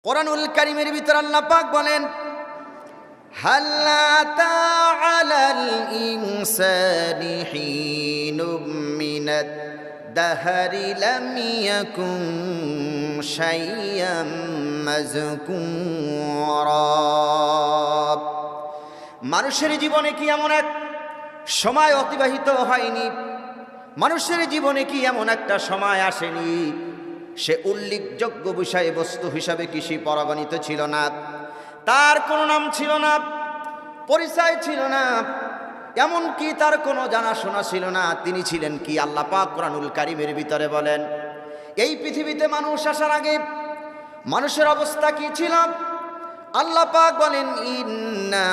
কোরআনুল কারীমের ভিতরে আল্লাহ পাক বলেন, হাল আতা আলাল ইনসানি হিনুম মিনাদ দাহরি লাম ইয়াকুন শাইয়াম মাযকুরা। মানুষের জীবনে কি এমন এক সময় অতিবাহিত হয়নি, মানুষের জীবনে কি এমন একটা সময় আসেনি সে উল্লেখযোগ্য বিষয়বস্তু হিসাবে কৃষি পরাগণিত ছিল না, তার কোনো নাম ছিল না, পরিচয় ছিল না, এমনকি তার কোনো জানাশোনা ছিল না। তিনি ছিলেন কি? আল্লাহ পাক কোরআনুল কারীমের ভিতরে বলেন, এই পৃথিবীতে মানুষ আসার আগে মানুষের অবস্থা কি ছিল? আল্লাহ পাক বলেন, ইন্না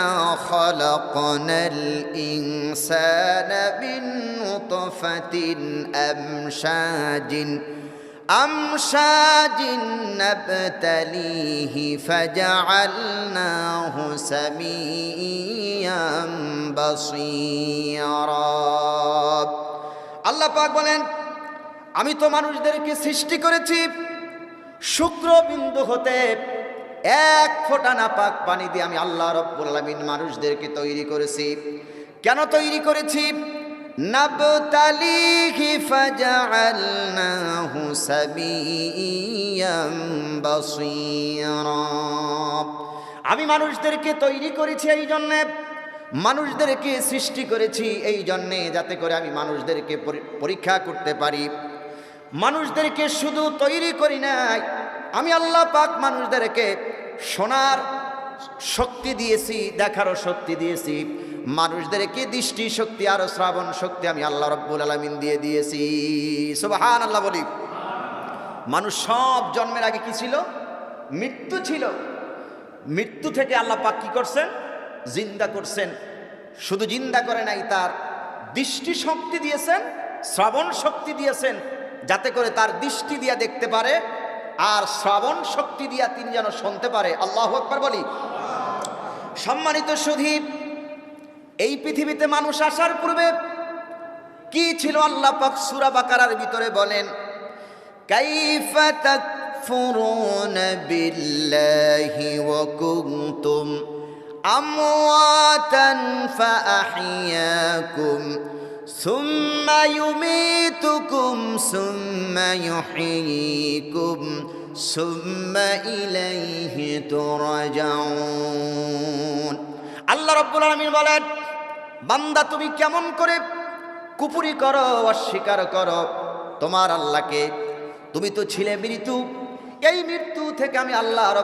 খালাকনাল ইনসানা মিন নুতফাতিন আমশাজিন নাবতালিহি ফাজআলনাহু সামিয়াম বাসীরা। আল্লাহ পাক বলেন, আমি তো মানুষদেরকে সৃষ্টি করেছি শুক্রবিন্দু হতে এক ফোঁটা নাপাক পানি দিয়ে। আমি আল্লাহ রাব্বুল আলামিন মানুষদেরকে তৈরি করেছি। কেন তৈরি করেছি? নাবতালিহি ফাজআলনাহু সামিয়াম বাসীরা। আমি মানুষদেরকে তৈরি করেছি এই জন্যে, মানুষদেরকে সৃষ্টি করেছি এই জন্যে, যাতে করে আমি মানুষদেরকে পরীক্ষা করতে পারি। মানুষদেরকে শুধু তৈরি করি নাই, আমি আল্লাহ পাক মানুষদেরকে শোনার শক্তি দিয়েছি, দেখারও শক্তি দিয়েছি, মানুষদেরকে দৃষ্টি শক্তি আর শ্রাবণ শক্তি আমি আল্লাহ রাব্বুল আলামিন দিয়ে দিয়েছি। সুবহানাল্লাহ বলি। মানুষ সব জন্মের আগে কি ছিল? মৃত্যু ছিল। মৃত্যু থেকে আল্লাহ পাক কি করছেন? জিন্দা করছেন। শুধু জিন্দা করে নাই, তার দৃষ্টি শক্তি দিয়েছেন, শ্রাবণ শক্তি দিয়েছেন, যাতে করে তার দৃষ্টি দিয়ে দেখতে পারে আর শ্রাবণ শক্তি দিয়া তিনি যেন শুনতে পারে। আল্লাহু আকবার বলি। সম্মানিত সুধী, এই পৃথিবীতে মানুষ আসার পূর্বে কি ছিল? আল্লাহ পাক সূরা বাকারার ভিতরে বলেন, কাইফা তাকফুরুনা বিল্লাহি ওয়া কুনতুম আমওয়াতান ফাআহইয়াকুম সুম্মা ইউমীতুকুম সুম্মা ইউহয়ীকুম সুম্মা ইলাইহি তুরজাউন। আল্লাহ রাব্বুল আলামিন বলেন, বান্দা তুমি কেমন করে কুফরি করো, অস্বীকার করো তোমার আল্লাহকে? তুমি তো ছিলে মৃত্যু, এই মৃত্যু থেকে আমি আল্লাহ